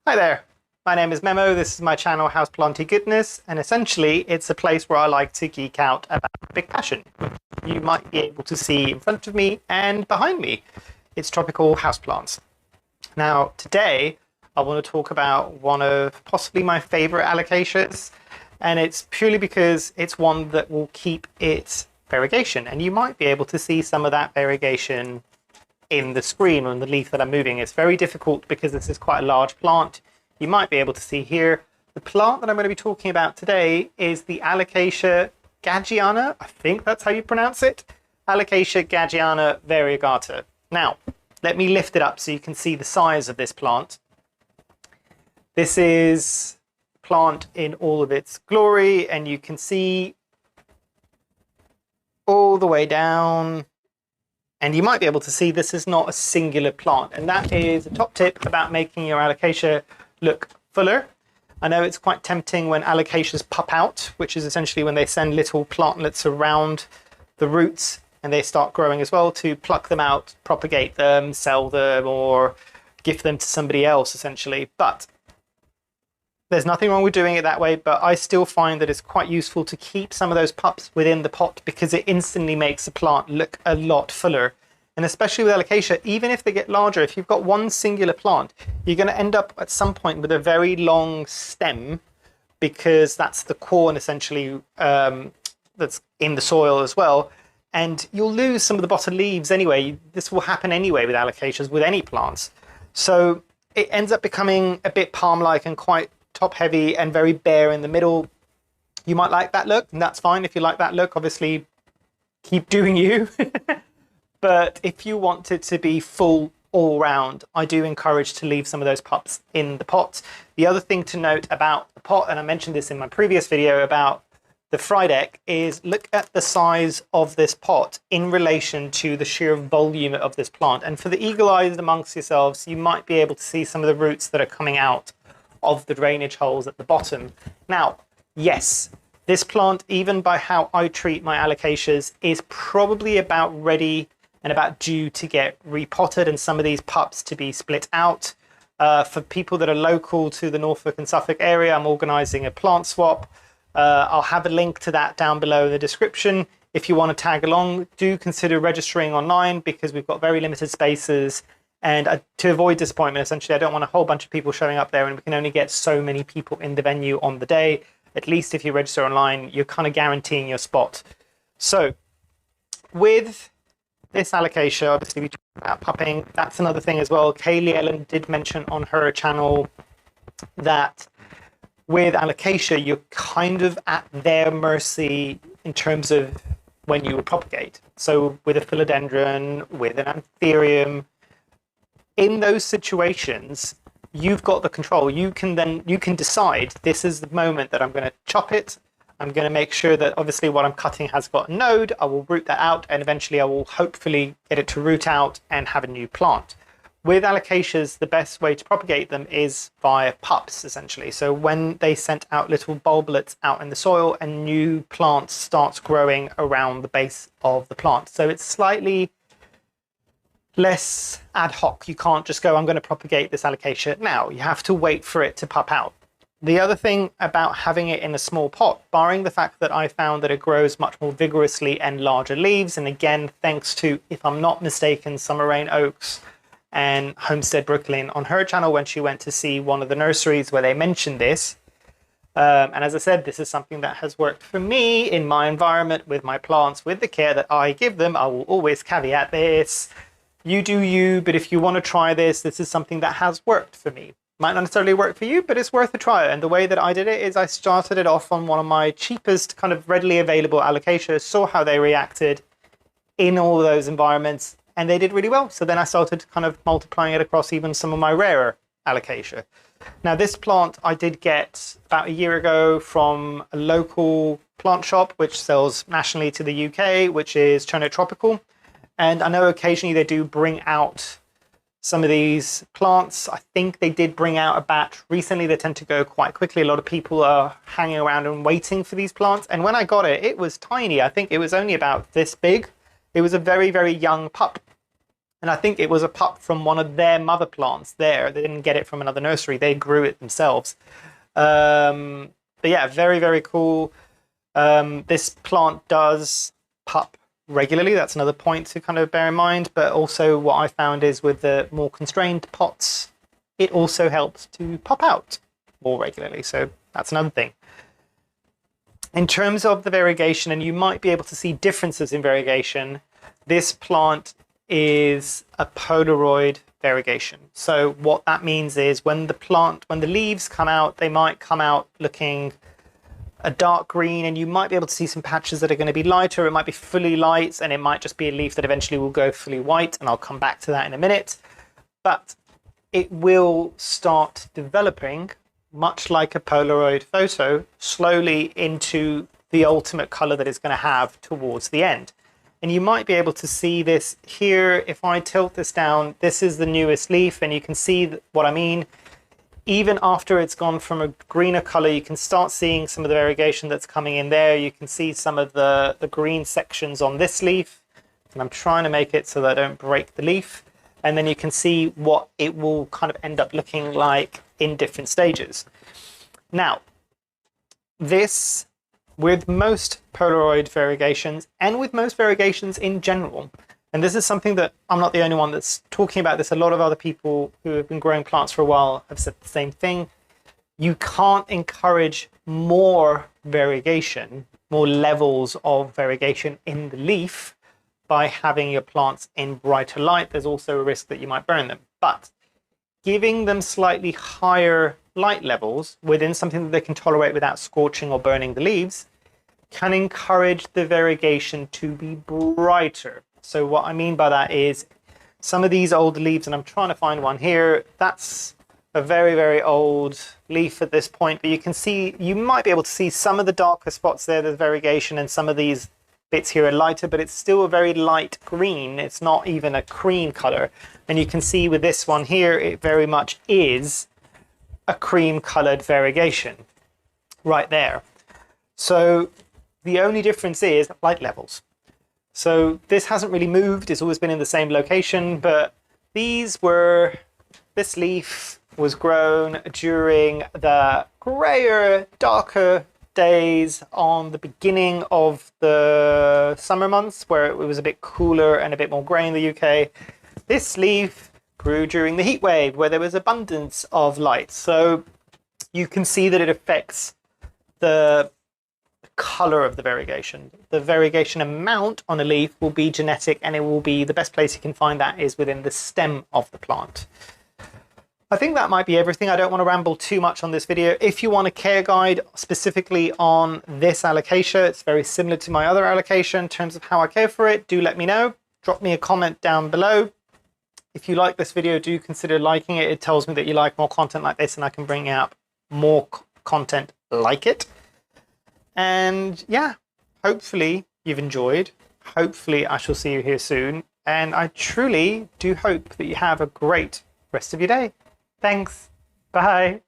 Hi there, my name is Memo, this is my channel Houseplanty Goodness, and essentially it's a place where I like to geek out about a big passion, which you might be able to see in front of me and behind me. It's tropical houseplants. Now today I want to talk about one of possibly my favorite alocasias, and it's purely because it's one that will keep its variegation, and you might be able to see some of that variegation in the screen on the leaf that I'm moving. It's very difficult because this is quite a large plant. You might be able to see here. The plant that I'm going to be talking about today is the Alocasia Gageana, I think that's how you pronounce it, Alocasia Gageana Variegata. Now, let me lift it up so you can see the size of this plant. This is plant in all of its glory, and you can see all the way down. And you might be able to see this is not a singular plant. And that is a top tip about making your alocasia look fuller. I know it's quite tempting when alocasias pop out, which is essentially when they send little plantlets around the roots and they start growing as well, to pluck them out, propagate them, sell them, or gift them to somebody else essentially. But there's nothing wrong with doing it that way, but I still find that it's quite useful to keep some of those pups within the pot because it instantly makes the plant look a lot fuller. And especially with alocasia, even if they get larger, if you've got one singular plant, you're going to end up at some point with a very long stem, because that's the corn essentially that's in the soil as well. And you'll lose some of the bottom leaves anyway. This will happen anyway with alocasias, with any plants. So it ends up becoming a bit palm-like and quite top heavy and very bare in the middle. You might like that look, and that's fine if you like that look. Obviously, keep doing you. But if you want it to be full all round, I do encourage to leave some of those pups in the pot. The other thing to note about the pot, and I mentioned this in my previous video about the fry deck, is look at the size of this pot in relation to the sheer volume of this plant. And for the eagle eyes amongst yourselves, you might be able to see some of the roots that are coming out of the drainage holes at the bottom. Now, yes, this plant, even by how I treat my alocasias, is probably about ready and about due to get repotted and some of these pups to be split out. For people that are local to the Norfolk and Suffolk area, I'm organising a plant swap. I'll have a link to that down below in the description. If you want to tag along, do consider registering online because we've got very limited spaces. And to avoid disappointment, essentially, I don't want a whole bunch of people showing up there, and we can only get so many people in the venue on the day. At least if you register online, you're kind of guaranteeing your spot. So with this alocasia, obviously we talked about pupping. That's another thing as well. Kaylee Ellen did mention on her channel that with alocasia, you're kind of at their mercy in terms of when you would propagate. So with a philodendron, with an anthurium, in those situations, you've got the control. You can decide, this is the moment that I'm going to chop it. I'm going to make sure that obviously what I'm cutting has got a node. I will root that out, and eventually I will hopefully get it to root out and have a new plant. With alocasias, the best way to propagate them is via pups, essentially. So when they sent out little bulblets out in the soil, a new plant starts growing around the base of the plant. So it's slightly less ad hoc. You can't just go, I'm going to propagate this alocasia now. You have to wait for it to pop out. The other thing about having it in a small pot, barring the fact that I found that it grows much more vigorously and larger leaves, and again, thanks to, if I'm not mistaken, Summer Rain Oaks and Homestead Brooklyn on her channel when she went to see one of the nurseries where they mentioned this. And as I said, this is something that has worked for me in my environment with my plants, with the care that I give them. I will always caveat this. You do you, but if you want to try this, this is something that has worked for me. Might not necessarily work for you, but it's worth a try. And the way that I did it is I started it off on one of my cheapest kind of readily available alocasias, saw how they reacted in all of those environments, and they did really well. So then I started kind of multiplying it across even some of my rarer alocasia. Now this plant I did get about a year ago from a local plant shop, which sells nationally to the UK, which is China Tropical. And I know occasionally they do bring out some of these plants. I think they did bring out a batch recently. They tend to go quite quickly. A lot of people are hanging around and waiting for these plants. And when I got it, it was tiny. I think it was only about this big. It was a very, very young pup. And I think it was a pup from one of their mother plants there. They didn't get it from another nursery. They grew it themselves. But yeah, very, very cool. This plant does pup regularly. That's another point to kind of bear in mind. But also what I found is with the more constrained pots, it also helps to pop out more regularly. So that's another thing. In terms of the variegation, and you might be able to see differences in variegation, this plant is a Polaroid variegation. So what that means is when the leaves come out, they might come out looking a dark green, and you might be able to see some patches that are going to be lighter. It might be fully light, and it might just be a leaf that eventually will go fully white, and I'll come back to that in a minute. But it will start developing, much like a Polaroid photo, slowly into the ultimate color that it's going to have towards the end. And you might be able to see this here. If I tilt this down, this is the newest leaf, and you can see what I mean. Even after it's gone from a greener color, you can start seeing some of the variegation that's coming in there. You can see some of the green sections on this leaf. And I'm trying to make it so that I don't break the leaf. And then you can see what it will kind of end up looking like in different stages. Now, this, with most Polaroid variegations and with most variegations in general, and this is something that I'm not the only one that's talking about this, a lot of other people who have been growing plants for a while have said the same thing. You can't encourage more variegation, more levels of variegation in the leaf by having your plants in brighter light. There's also a risk that you might burn them. But giving them slightly higher light levels within something that they can tolerate without scorching or burning the leaves can encourage the variegation to be brighter. So what I mean by that is some of these old leaves, and I'm trying to find one here, that's a very, very old leaf at this point, but you can see, you might be able to see some of the darker spots there, there's variegation, and some of these bits here are lighter, but it's still a very light green. It's not even a cream color. And you can see with this one here, it very much is a cream colored variegation right there. So the only difference is light levels. So this hasn't really moved. It's always been in the same location, but this leaf was grown during the grayer, darker days on the beginning of the summer months where it was a bit cooler and a bit more grey in the UK. This leaf grew during the heat wave where there was abundance of light. So you can see that it affects the color of the variegation. The variegation amount on a leaf will be genetic, and it will be, the best place you can find that is within the stem of the plant. I think that might be everything. I don't want to ramble too much on this video. If you want a care guide specifically on this alocasia, it's very similar to my other alocasia in terms of how I care for it, do let me know. Drop me a comment down below. If you like this video, do consider liking it. It tells me that you like more content like this, and I can bring out more content like it. And yeah, hopefully you've enjoyed. Hopefully I shall see you here soon. And I truly do hope that you have a great rest of your day. Thanks. Bye.